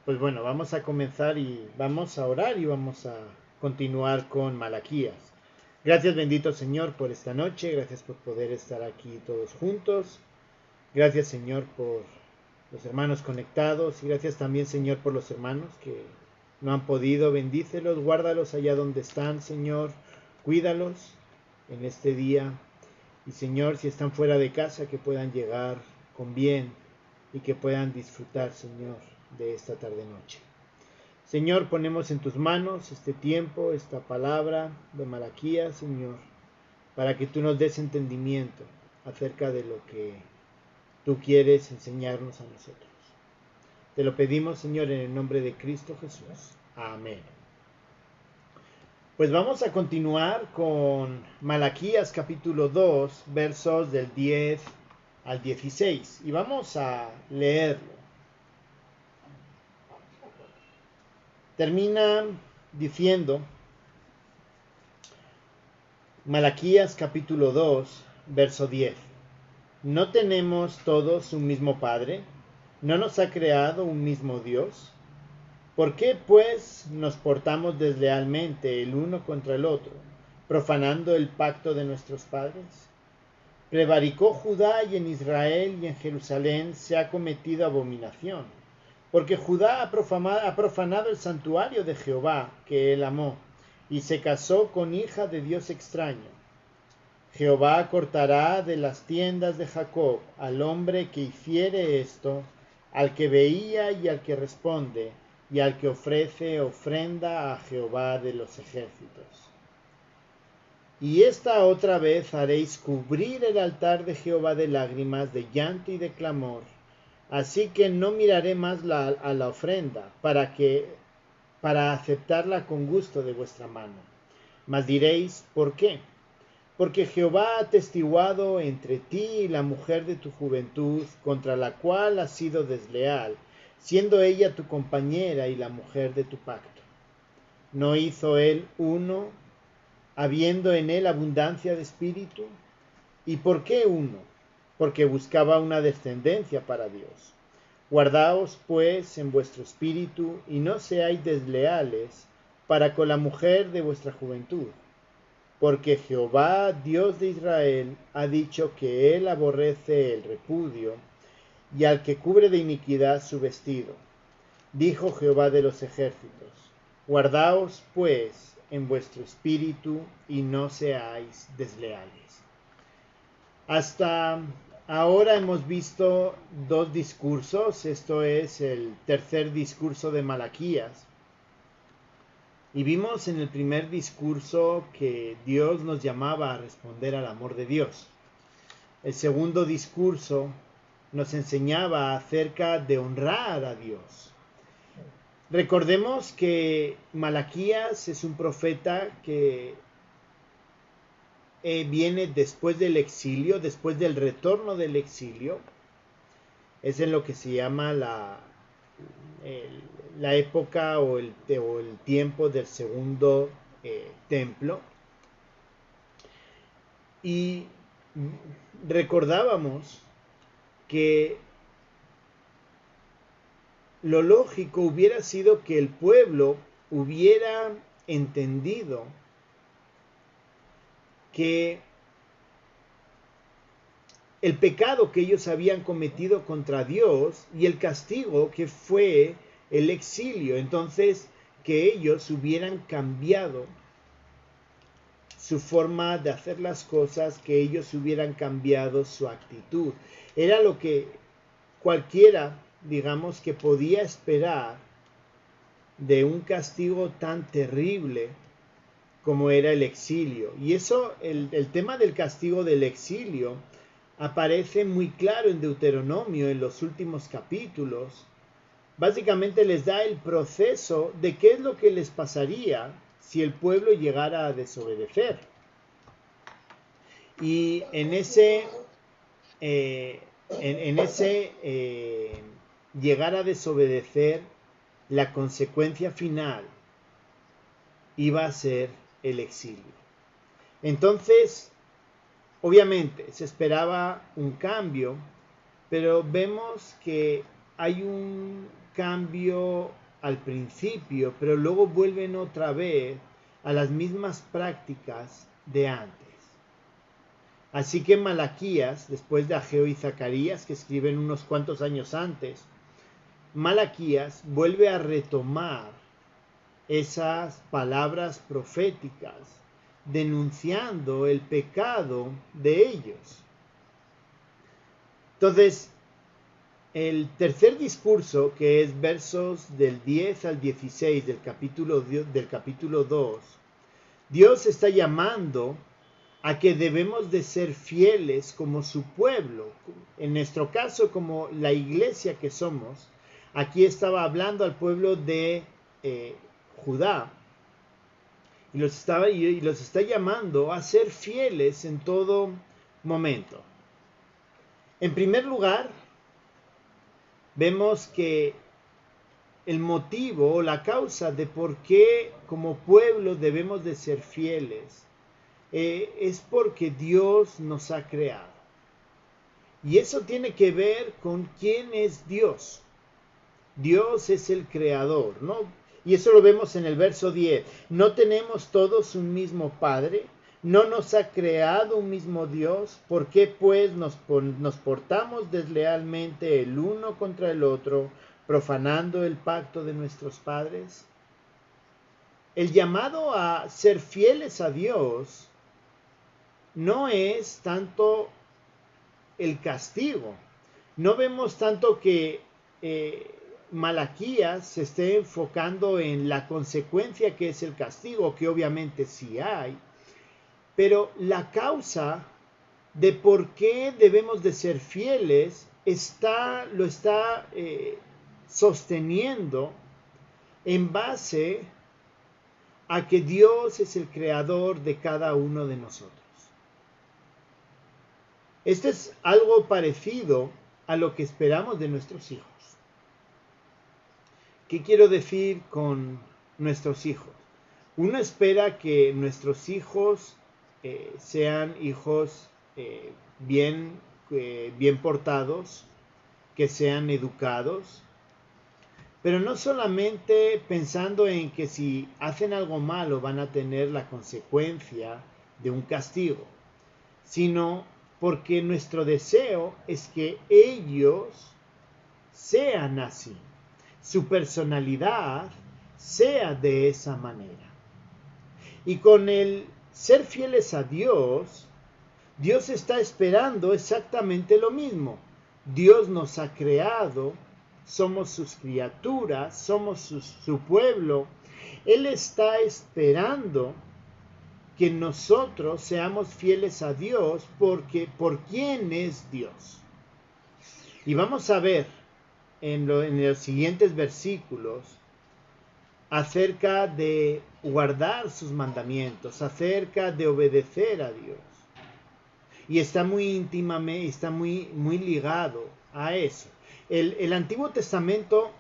Pues bueno, vamos a comenzar y vamos a orar y vamos a continuar con Malaquías. Gracias bendito Señor por esta noche, gracias por poder estar aquí todos juntos. Gracias Señor por los hermanos conectados y gracias también Señor por los hermanos que no han podido. Bendícelos, guárdalos allá donde están Señor, cuídalos en este día. Y Señor, si están fuera de casa, que puedan llegar con bien y que puedan disfrutar Señor de esta tarde-noche. Señor, ponemos en tus manos este tiempo, esta palabra de Malaquías, Señor, para que tú nos des entendimiento acerca de lo que tú quieres enseñarnos a nosotros. Te lo pedimos, Señor, en el nombre de Cristo Jesús. Amén. Pues vamos a continuar con Malaquías capítulo 2, versos del 10 al 16, y vamos a leerlo. Termina diciendo Malaquías capítulo 2, verso 10. ¿No tenemos todos un mismo Padre? ¿No nos ha creado un mismo Dios? ¿Por qué pues nos portamos deslealmente el uno contra el otro, profanando el pacto de nuestros padres? Prevaricó Judá y en Israel y en Jerusalén se ha cometido abominación, porque Judá ha profanado el santuario de Jehová, que él amó, y se casó con hija de Dios extraño. Jehová cortará de las tiendas de Jacob al hombre que hiciere esto, al que veía y al que responde, y al que ofrece ofrenda a Jehová de los ejércitos. Y esta otra vez haréis cubrir el altar de Jehová de lágrimas, de llanto y de clamor. Así que no miraré más a la ofrenda, para aceptarla con gusto de vuestra mano. Mas diréis, ¿por qué? Porque Jehová ha atestiguado entre ti y la mujer de tu juventud, contra la cual has sido desleal, siendo ella tu compañera y la mujer de tu pacto. ¿No hizo él uno, habiendo en él abundancia de espíritu? ¿Y por qué uno? Porque buscaba una descendencia para Dios. Guardaos pues en vuestro espíritu y no seáis desleales para con la mujer de vuestra juventud. Porque Jehová, Dios de Israel, ha dicho que él aborrece el repudio y al que cubre de iniquidad su vestido. Dijo Jehová de los ejércitos, guardaos pues en vuestro espíritu y no seáis desleales. Hasta ahora hemos visto dos discursos, esto es el tercer discurso de Malaquías. Y vimos en el primer discurso que Dios nos llamaba a responder al amor de Dios. El segundo discurso nos enseñaba acerca de honrar a Dios. Recordemos que Malaquías es un profeta que viene después del exilio, después del retorno del exilio. Es en lo que se llama la época o el tiempo del segundo templo. Y recordábamos que lo lógico hubiera sido que el pueblo hubiera entendido que el pecado que ellos habían cometido contra Dios y el castigo que fue el exilio. Entonces, que ellos hubieran cambiado su forma de hacer las cosas, que ellos hubieran cambiado su actitud. Era lo que cualquiera, digamos, que podía esperar de un castigo tan terrible como era el exilio. Y eso, el tema del castigo del exilio, aparece muy claro en Deuteronomio en los últimos capítulos. Básicamente les da el proceso de qué es lo que les pasaría si el pueblo llegara a desobedecer. Y en ese llegar a desobedecer, la consecuencia final iba a ser el exilio. Entonces, obviamente se esperaba un cambio, pero vemos que hay un cambio al principio, pero luego vuelven otra vez a las mismas prácticas de antes. Así que Malaquías, después de Ageo y Zacarías, que escriben unos cuantos años antes, Malaquías vuelve a retomar esas palabras proféticas, denunciando el pecado de ellos. Entonces, el tercer discurso, que es versos del 10 al 16 del capítulo 2, Dios está llamando a que debemos de ser fieles como su pueblo. En nuestro caso, como la iglesia que somos, aquí estaba hablando al pueblo de Judá, y los está llamando a ser fieles en todo momento. En primer lugar, vemos que el motivo o la causa de por qué como pueblo debemos de ser fieles es porque Dios nos ha creado. Y eso tiene que ver con quién es Dios. Dios es el creador, ¿no? Y eso lo vemos en el verso 10. ¿No tenemos todos un mismo Padre? ¿No nos ha creado un mismo Dios? ¿Por qué pues nos portamos deslealmente el uno contra el otro, profanando el pacto de nuestros padres? El llamado a ser fieles a Dios no es tanto el castigo. No vemos tanto que Malaquías se esté enfocando en la consecuencia que es el castigo, que obviamente sí hay, pero la causa de por qué debemos de ser fieles lo está sosteniendo en base a que Dios es el creador de cada uno de nosotros. Esto es algo parecido a lo que esperamos de nuestros hijos. ¿Qué quiero decir con nuestros hijos? Uno espera que nuestros hijos sean hijos bien portados, que sean educados, pero no solamente pensando en que si hacen algo malo van a tener la consecuencia de un castigo, sino porque nuestro deseo es que ellos sean así, su personalidad sea de esa manera. Y con el ser fieles a Dios, Dios está esperando exactamente lo mismo. Dios nos ha creado, somos sus criaturas, somos su pueblo. Él está esperando que nosotros seamos fieles a Dios porque por quién es Dios. Y vamos a ver en los siguientes versículos acerca de guardar sus mandamientos, acerca de obedecer a Dios. Y está muy íntimamente, está muy ligado a eso. El Antiguo Testamento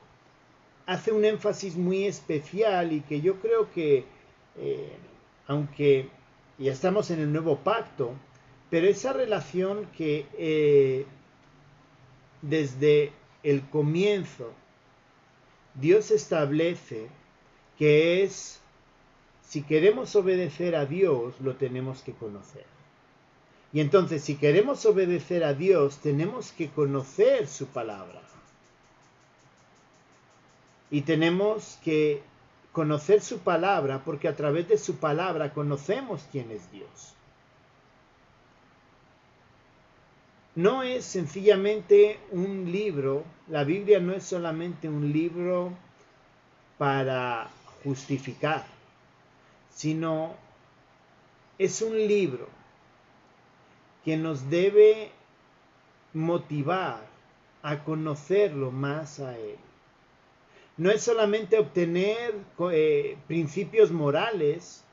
hace un énfasis muy especial y que yo creo que aunque ya estamos en el nuevo pacto, pero esa relación que desde el comienzo Dios establece que es, si queremos obedecer a Dios, lo tenemos que conocer. Y entonces, si queremos obedecer a Dios, tenemos que conocer su palabra. Y tenemos que conocer su palabra porque a través de su palabra conocemos quién es Dios. No es sencillamente un libro, la Biblia no es solamente un libro para justificar, sino es un libro que nos debe motivar a conocerlo más a Él. No es solamente obtener principios morales,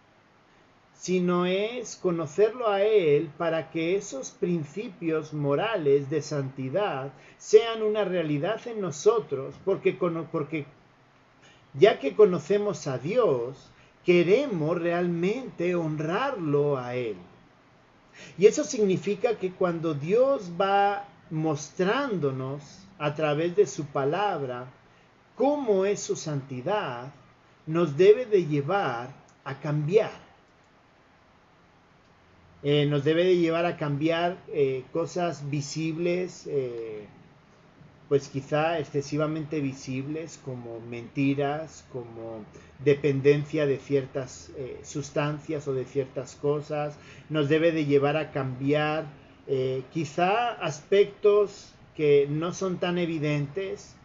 sino es conocerlo a Él para que esos principios morales de santidad sean una realidad en nosotros, porque ya que conocemos a Dios, queremos realmente honrarlo a Él. Y eso significa que cuando Dios va mostrándonos a través de su palabra cómo es su santidad nos debe de llevar a cambiar. Nos debe de llevar a cambiar cosas visibles, pues quizá excesivamente visibles, como mentiras, como dependencia de ciertas sustancias o de ciertas cosas. Nos debe de llevar a cambiar quizá aspectos que no son tan evidentes,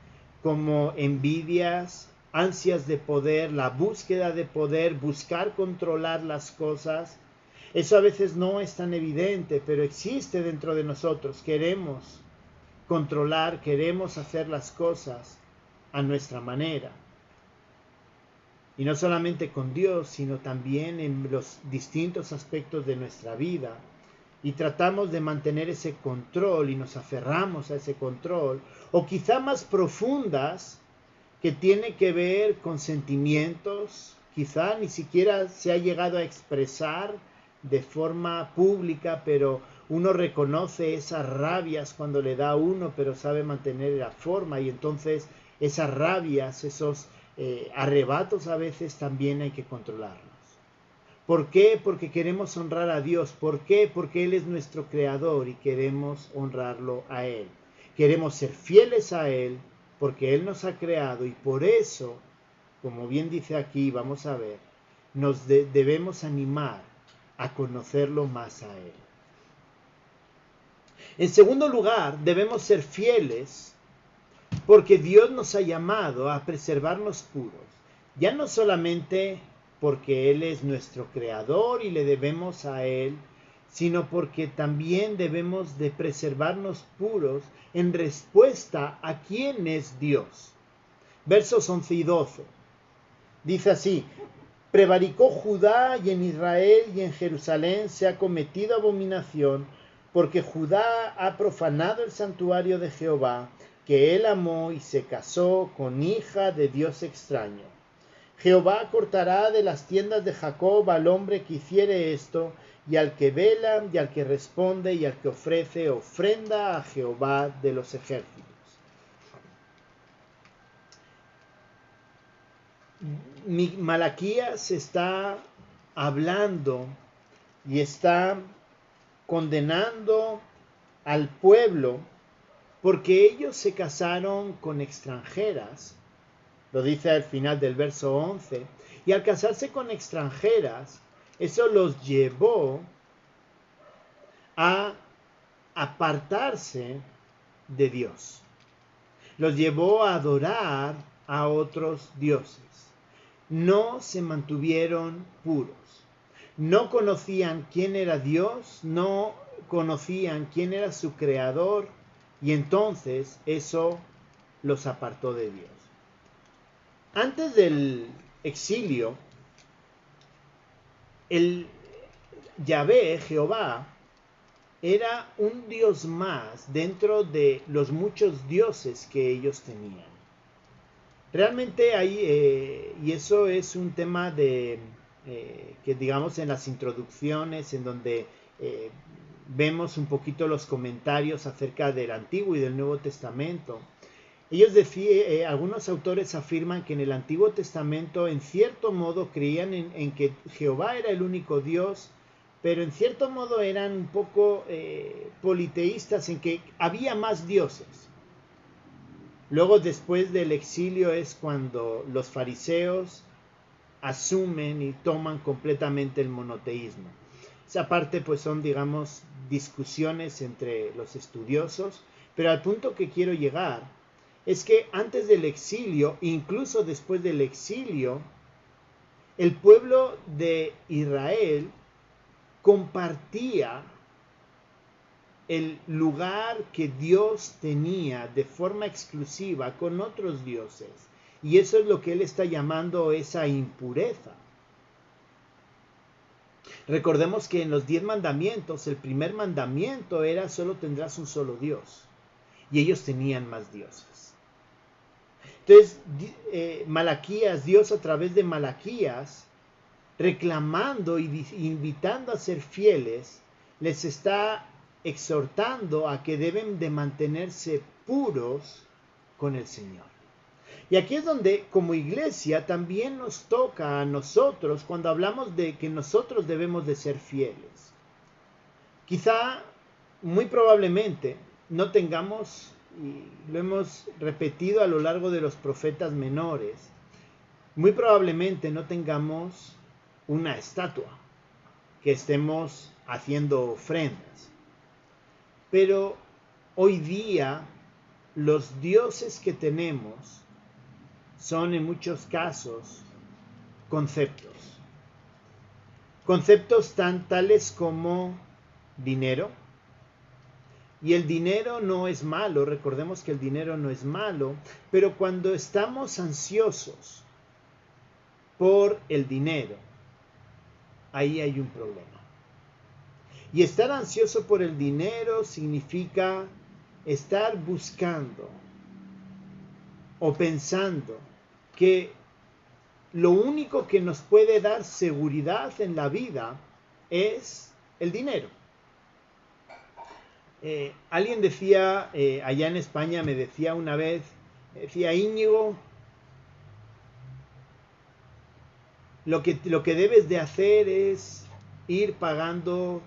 como envidias, ansias de poder, la búsqueda de poder, buscar controlar las cosas. Eso a veces no es tan evidente, pero existe dentro de nosotros. Queremos controlar, queremos hacer las cosas a nuestra manera. Y no solamente con Dios, sino también en los distintos aspectos de nuestra vida. Y tratamos de mantener ese control y nos aferramos a ese control. O quizá más profundas, que tiene que ver con sentimientos, quizá ni siquiera se ha llegado a expresar de forma pública, pero uno reconoce esas rabias cuando le da a uno, pero sabe mantener la forma, y entonces esas rabias, esos arrebatos a veces también hay que controlarlos. ¿Por qué? Porque queremos honrar a Dios. ¿Por qué? Porque Él es nuestro creador y queremos honrarlo a Él. Queremos ser fieles a Él porque Él nos ha creado, y por eso, como bien dice aquí, vamos a ver, nos debemos animar a conocerlo más a Él. En segundo lugar, debemos ser fieles porque Dios nos ha llamado a preservarnos puros. Ya no solamente porque Él es nuestro creador y le debemos a Él, sino porque también debemos de preservarnos puros en respuesta a quién es Dios. Versos 11 y 12. Dice así: prevaricó Judá, y en Israel y en Jerusalén se ha cometido abominación, porque Judá ha profanado el santuario de Jehová, que él amó, y se casó con hija de Dios extraño. Jehová cortará de las tiendas de Jacob al hombre que hiciere esto, y al que vela, y al que responde, y al que ofrece ofrenda a Jehová de los ejércitos. Malaquías está hablando y está condenando al pueblo porque ellos se casaron con extranjeras. Lo dice al final del verso 11. Y al casarse con extranjeras, eso los llevó a apartarse de Dios. Los llevó a adorar a otros dioses. No se mantuvieron puros. No conocían quién era Dios, no conocían quién era su creador, y entonces eso los apartó de Dios. Antes del exilio, el Yahvé, Jehová, era un dios más dentro de los muchos dioses que ellos tenían. Realmente hay, y eso es un tema de que digamos en las introducciones, en donde vemos un poquito los comentarios acerca del Antiguo y del Nuevo Testamento. Ellos decían, algunos autores afirman que en el Antiguo Testamento en cierto modo creían en que Jehová era el único Dios, pero en cierto modo eran un poco politeístas, en que había más dioses. Luego, después del exilio, es cuando los fariseos asumen y toman completamente el monoteísmo. Esa parte pues son, digamos, discusiones entre los estudiosos, pero al punto que quiero llegar es que antes del exilio, incluso después del exilio, el pueblo de Israel compartía el lugar que Dios tenía de forma exclusiva con otros dioses. Y eso es lo que él está llamando esa impureza. Recordemos que en los 10 mandamientos, el primer mandamiento era: solo tendrás un solo Dios. Y ellos tenían más dioses. Entonces, Malaquías, Dios a través de Malaquías, reclamando y invitando a ser fieles, les está exhortando a que deben de mantenerse puros con el Señor. Y aquí es donde como iglesia también nos toca a nosotros cuando hablamos de que nosotros debemos de ser fieles. Quizá, muy probablemente, no tengamos, y lo hemos repetido a lo largo de los profetas menores, muy probablemente no tengamos una estatua que estemos haciendo ofrendas. Pero hoy día los dioses que tenemos son en muchos casos conceptos. Conceptos tan tales como dinero. Y el dinero no es malo, recordemos que el dinero no es malo, pero cuando estamos ansiosos por el dinero, ahí hay un problema. Y estar ansioso por el dinero significa estar buscando o pensando que lo único que nos puede dar seguridad en la vida es el dinero. Alguien decía, allá en España me decía una vez, decía Íñigo, lo que debes de hacer es ir pagando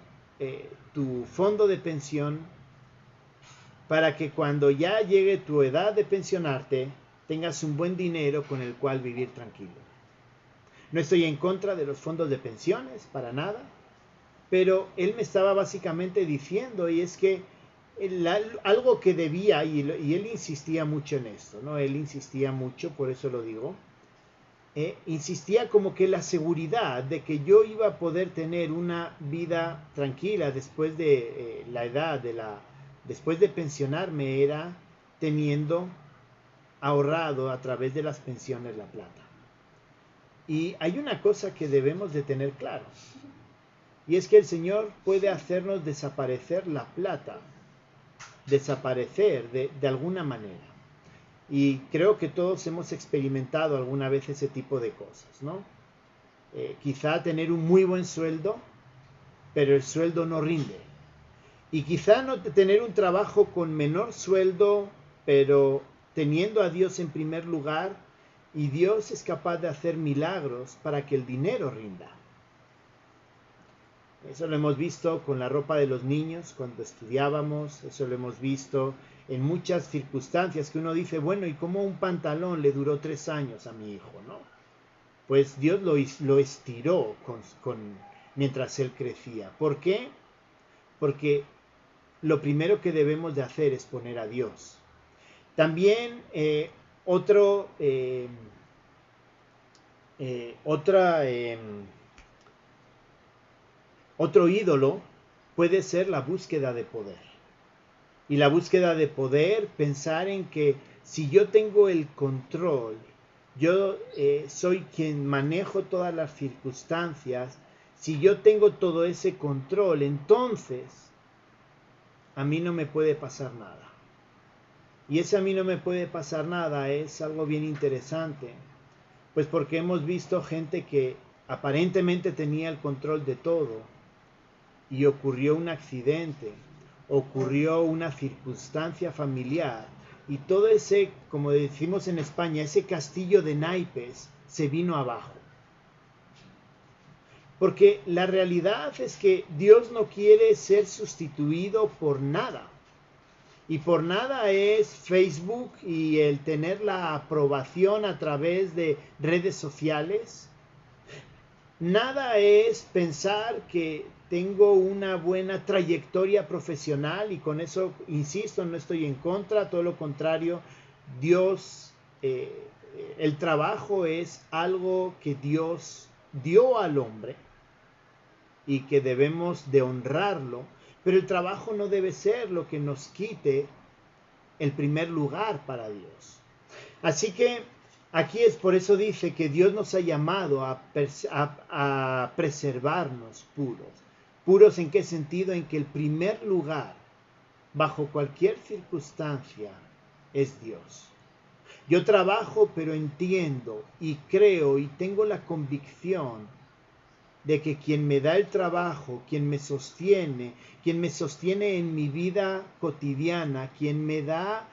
tu fondo de pensión para que cuando ya llegue tu edad de pensionarte, tengas un buen dinero con el cual vivir tranquilo. No estoy en contra de los fondos de pensiones, para nada, pero él me estaba básicamente diciendo, y es que algo que debía, y él insistía mucho en esto, ¿no? Él insistía mucho, por eso lo digo, insistía como que la seguridad de que yo iba a poder tener una vida tranquila después de la edad, después de pensionarme, era teniendo ahorrado a través de las pensiones la plata. Y hay una cosa que debemos de tener claro, y es que el Señor puede hacernos desaparecer la plata, desaparecer de alguna manera. Y creo que todos hemos experimentado alguna vez ese tipo de cosas, ¿no? Quizá tener un muy buen sueldo, pero el sueldo no rinde. Y quizá no tener un trabajo con menor sueldo, pero teniendo a Dios en primer lugar, y Dios es capaz de hacer milagros para que el dinero rinda. Eso lo hemos visto con la ropa de los niños cuando estudiábamos, eso lo hemos visto en muchas circunstancias que uno dice, bueno, ¿y cómo un pantalón le duró 3 años a mi hijo, no? Pues Dios lo estiró mientras él crecía. ¿Por qué? Porque lo primero que debemos de hacer es poner a Dios. También otro ídolo puede ser la búsqueda de poder. Y la búsqueda de poder, pensar en que si yo tengo el control, yo soy quien manejo todas las circunstancias, si yo tengo todo ese control, entonces a mí no me puede pasar nada. Y ese a mí no me puede pasar nada es algo bien interesante, pues porque hemos visto gente que aparentemente tenía el control de todo y ocurrió un accidente, ocurrió una circunstancia familiar y todo ese, como decimos en España, ese castillo de naipes se vino abajo. Porque la realidad es que Dios no quiere ser sustituido por nada. Y por nada es Facebook y el tener la aprobación a través de redes sociales. Nada es pensar que tengo una buena trayectoria profesional y con eso, insisto, no estoy en contra, todo lo contrario, Dios, el trabajo es algo que Dios dio al hombre y que debemos de honrarlo, pero el trabajo no debe ser lo que nos quite el primer lugar para Dios. Así que aquí es por eso dice que Dios nos ha llamado a preservarnos puros. ¿Puros en qué sentido? En que el primer lugar, bajo cualquier circunstancia, es Dios. Yo trabajo, pero entiendo y creo y tengo la convicción de que quien me da el trabajo, quien me sostiene en mi vida cotidiana, quien me da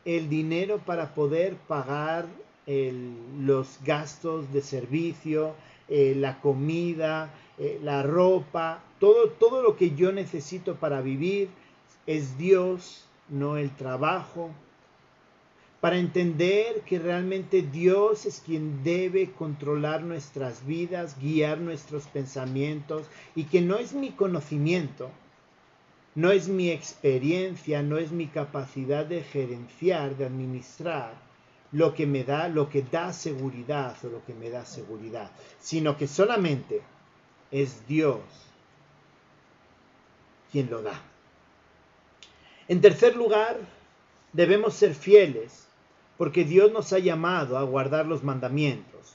el dinero para poder pagar los gastos de servicio, la comida, la ropa, todo lo que yo necesito para vivir es Dios, no el trabajo. Para entender que realmente Dios es quien debe controlar nuestras vidas, guiar nuestros pensamientos, y que no es mi conocimiento, no es mi experiencia, no es mi capacidad de gerenciar, de administrar lo que da seguridad o lo que me da seguridad, sino que solamente es Dios quien lo da. En tercer lugar, debemos ser fieles, porque Dios nos ha llamado a guardar los mandamientos.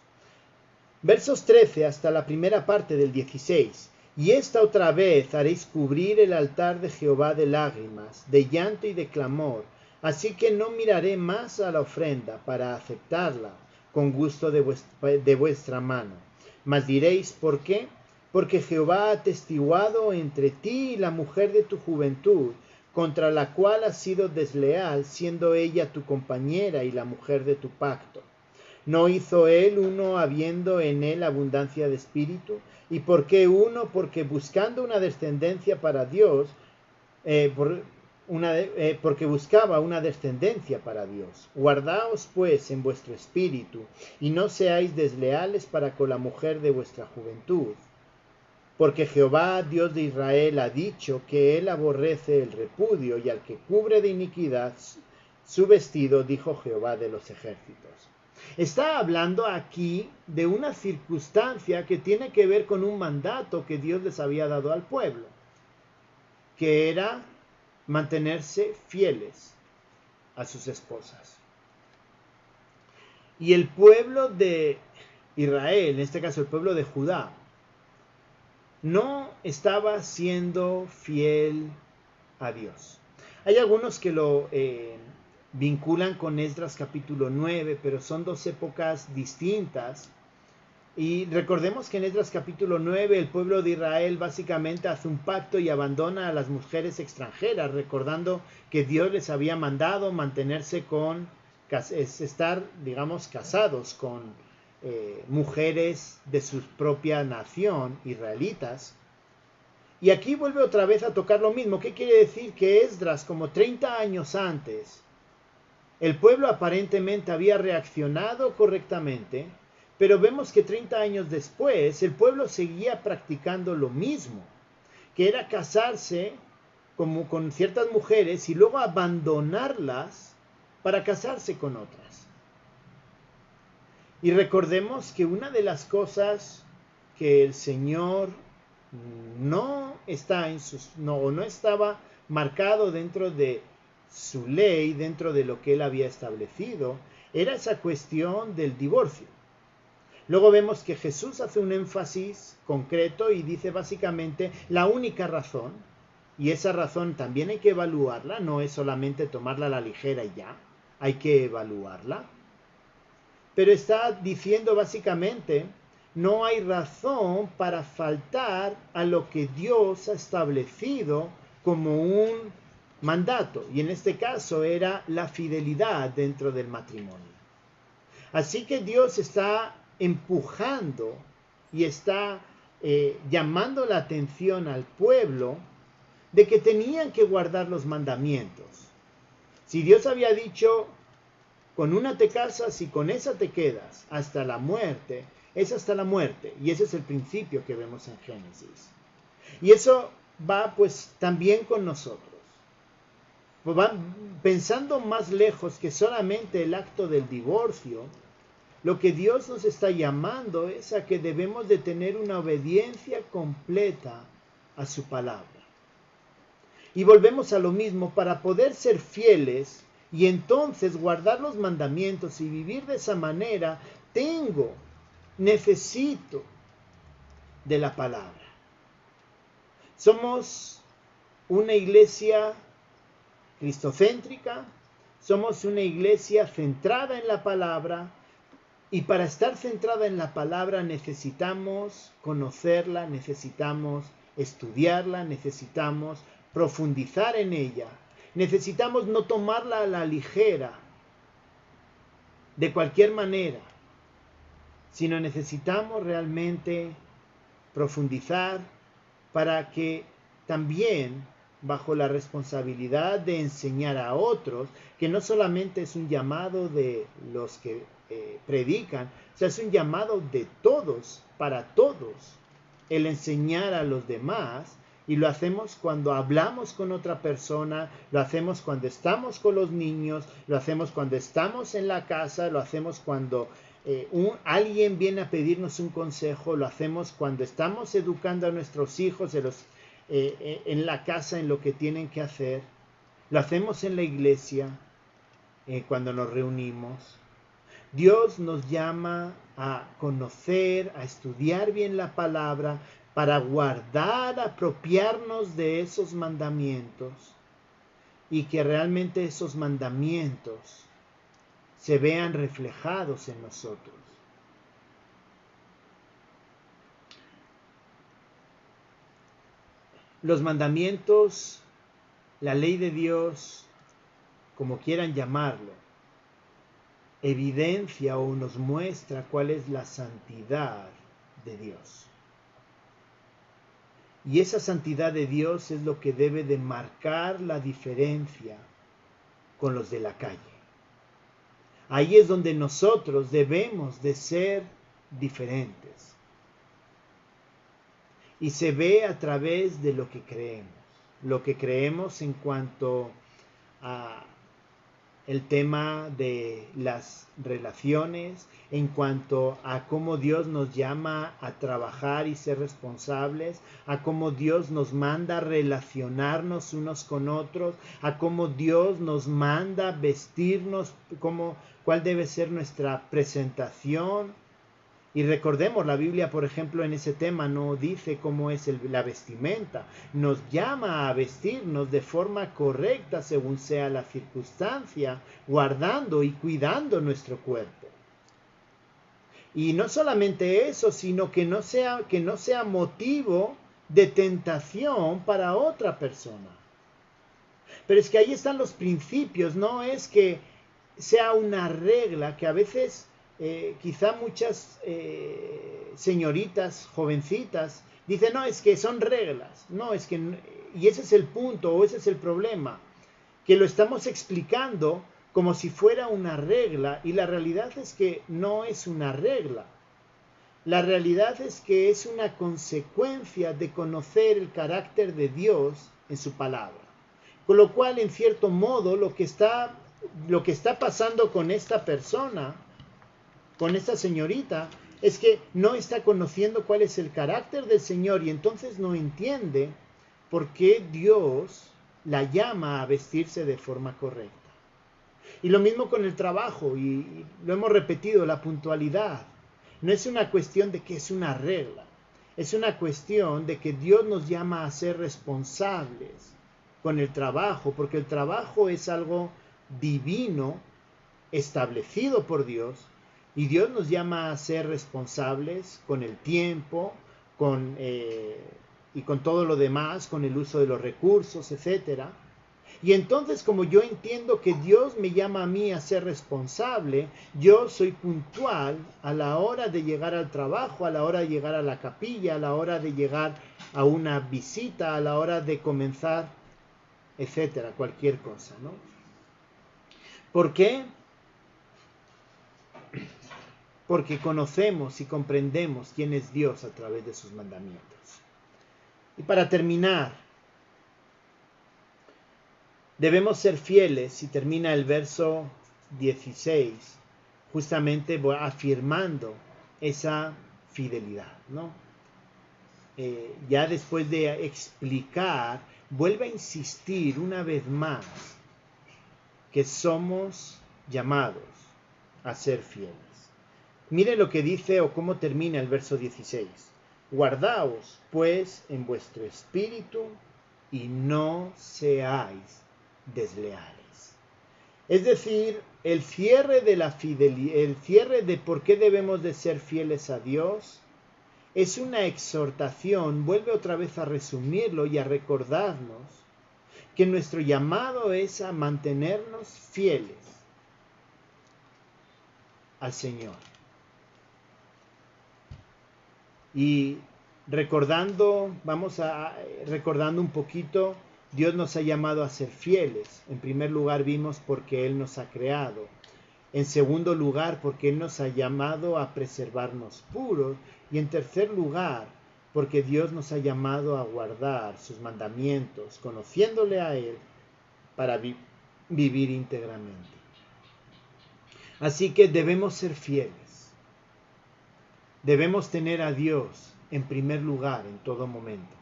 Versos 13 hasta la primera parte del 16. Y esta otra vez haréis cubrir el altar de Jehová de lágrimas, de llanto y de clamor. Así que no miraré más a la ofrenda para aceptarla con gusto de vuestra mano. Mas diréis, ¿por qué? Porque Jehová ha atestiguado entre ti y la mujer de tu juventud, contra la cual has sido desleal, siendo ella tu compañera y la mujer de tu pacto. ¿No hizo él uno habiendo en él abundancia de espíritu? ¿Y por qué uno? Porque buscando una descendencia para Dios, porque buscaba una descendencia para Dios. Guardaos pues en vuestro espíritu, y no seáis desleales para con la mujer de vuestra juventud. Porque Jehová, Dios de Israel, ha dicho que él aborrece el repudio, y al que cubre de iniquidad su vestido, dijo Jehová de los ejércitos. Está hablando aquí de una circunstancia que tiene que ver con un mandato que Dios les había dado al pueblo, que era mantenerse fieles a sus esposas. Y el pueblo de Israel, en este caso el pueblo de Judá, no estaba siendo fiel a Dios. Hay algunos que lo vinculan con Esdras capítulo 9, pero son dos épocas distintas. Y recordemos que en Esdras capítulo 9 el pueblo de Israel básicamente hace un pacto y abandona a las mujeres extranjeras, recordando que Dios les había mandado mantenerse estar, digamos, casados con mujeres de su propia nación, israelitas. Y aquí vuelve otra vez a tocar lo mismo. ¿Qué quiere decir? Que Esdras, como 30 años antes, el pueblo aparentemente había reaccionado correctamente, pero vemos que 30 años después el pueblo seguía practicando lo mismo, que era casarse con ciertas mujeres y luego abandonarlas para casarse con otras. Y recordemos que una de las cosas que el Señor no estaba marcado dentro de su ley, dentro de lo que él había establecido, era esa cuestión del divorcio. Luego vemos que Jesús hace un énfasis concreto y dice básicamente la única razón, y esa razón también hay que evaluarla, no es solamente tomarla a la ligera y ya, hay que evaluarla. Pero está diciendo básicamente, no hay razón para faltar a lo que Dios ha establecido como un mandato. Y en este caso era la fidelidad dentro del matrimonio. Así que Dios está empujando y está llamando la atención al pueblo de que tenían que guardar los mandamientos. Si Dios había dicho, con una te casas y con esa te quedas hasta la muerte, es hasta la muerte. Y ese es el principio que vemos en Génesis. Y eso va pues también con nosotros. Pues va pensando más lejos que solamente el acto del divorcio. Lo que Dios nos está llamando es a que debemos de tener una obediencia completa a su palabra. Y volvemos a lo mismo, para poder ser fieles y entonces guardar los mandamientos y vivir de esa manera, necesito de la palabra. Somos una iglesia cristocéntrica, somos una iglesia centrada en la palabra, y para estar centrada en la palabra necesitamos conocerla, necesitamos estudiarla, necesitamos profundizar en ella. necesitamos no tomarla a la ligera, de cualquier manera, sino necesitamos realmente profundizar para que también, bajo la responsabilidad de enseñar a otros, que no solamente es un llamado de los que predican, o sea, es un llamado de todos, para todos, el enseñar a los demás. Y lo hacemos cuando hablamos con otra persona, lo hacemos cuando estamos con los niños, lo hacemos cuando estamos en la casa, lo hacemos cuando alguien viene a pedirnos un consejo, lo hacemos cuando estamos educando a nuestros hijos en la casa en lo que tienen que hacer, lo hacemos en la iglesia, cuando nos reunimos. Dios nos llama a conocer, a estudiar bien la palabra, para guardar, apropiarnos de esos mandamientos y que realmente esos mandamientos se vean reflejados en nosotros. Los mandamientos, la ley de Dios, como quieran llamarlo, evidencia o nos muestra cuál es la santidad de Dios. Y esa santidad de Dios es lo que debe de marcar la diferencia con los de la calle. Ahí es donde nosotros debemos de ser diferentes. Y se ve a través de lo que creemos. Lo que creemos en cuanto a el tema de las relaciones, en cuanto a cómo Dios nos llama a trabajar y ser responsables, a cómo Dios nos manda a relacionarnos unos con otros, a cómo Dios nos manda vestirnos, cuál debe ser nuestra presentación. Y recordemos, la Biblia, por ejemplo, en ese tema no dice cómo es la vestimenta. Nos llama a vestirnos de forma correcta según sea la circunstancia, guardando y cuidando nuestro cuerpo. Y no solamente eso, sino que no sea motivo de tentación para otra persona. Pero es que ahí están los principios, no es que sea una regla que a veces... quizá muchas señoritas, jovencitas, dicen, no, es que son reglas, no, es que, y ese es el punto, o ese es el problema, que lo estamos explicando como si fuera una regla, y la realidad es que no es una regla. La realidad es que es una consecuencia de conocer el carácter de Dios en su palabra. Con lo cual, en cierto modo, lo que está pasando con esta persona, con esta señorita, es que no está conociendo cuál es el carácter del Señor y entonces no entiende por qué Dios la llama a vestirse de forma correcta. Y lo mismo con el trabajo, y lo hemos repetido, la puntualidad. No es una cuestión de que es una regla, es una cuestión de que Dios nos llama a ser responsables con el trabajo, porque el trabajo es algo divino, establecido por Dios, y Dios nos llama a ser responsables con el tiempo, y con todo lo demás, con el uso de los recursos, etc. Y entonces, como yo entiendo que Dios me llama a mí a ser responsable, yo soy puntual a la hora de llegar al trabajo, a la hora de llegar a la capilla, a la hora de llegar a una visita, a la hora de comenzar, etc. Cualquier cosa, ¿no? ¿Por qué? Porque conocemos y comprendemos quién es Dios a través de sus mandamientos. Y para terminar, debemos ser fieles, y termina el verso 16, justamente afirmando esa fidelidad, ¿no? Ya después de explicar, vuelve a insistir una vez más que somos llamados a ser fieles. Mire lo que dice o cómo termina el verso 16. Guardaos, pues, en vuestro espíritu y no seáis desleales. Es decir, el cierre de la fidelidad, el cierre de por qué debemos de ser fieles a Dios, es una exhortación, vuelve otra vez a resumirlo y a recordarnos que nuestro llamado es a mantenernos fieles al Señor. Y recordando un poquito, Dios nos ha llamado a ser fieles. En primer lugar vimos porque Él nos ha creado. En segundo lugar, porque Él nos ha llamado a preservarnos puros. Y en tercer lugar, porque Dios nos ha llamado a guardar sus mandamientos, conociéndole a Él para vivir íntegramente. Así que debemos ser fieles. Debemos tener a Dios en primer lugar en todo momento.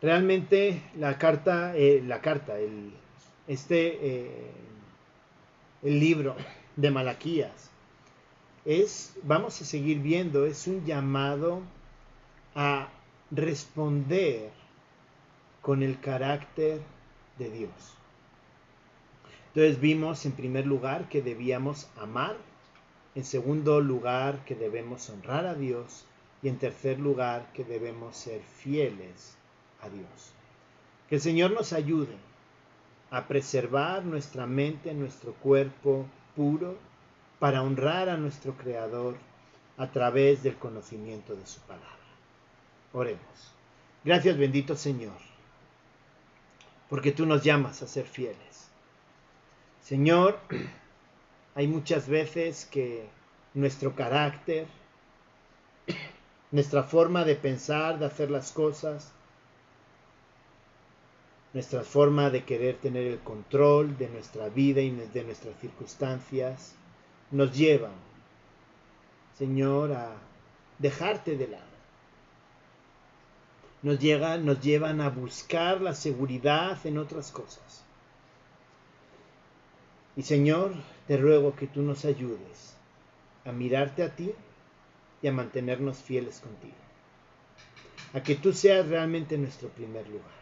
Realmente el libro de Malaquías vamos a seguir viendo, es un llamado a responder con el carácter de Dios. Entonces vimos en primer lugar que debíamos amar, en segundo lugar que debemos honrar a Dios y en tercer lugar que debemos ser fieles a Dios. Que el Señor nos ayude a preservar nuestra mente, nuestro cuerpo puro para honrar a nuestro Creador a través del conocimiento de su palabra. Oremos. Gracias, bendito Señor, porque tú nos llamas a ser fieles. Señor, hay muchas veces que nuestro carácter, nuestra forma de pensar, de hacer las cosas, nuestra forma de querer tener el control de nuestra vida y de nuestras circunstancias, nos llevan, Señor, a dejarte de lado. Nos llevan a buscar la seguridad en otras cosas. Y Señor, te ruego que tú nos ayudes a mirarte a ti y a mantenernos fieles contigo. A que tú seas realmente nuestro primer lugar.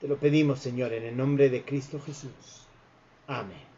Te lo pedimos, Señor, en el nombre de Cristo Jesús. Amén.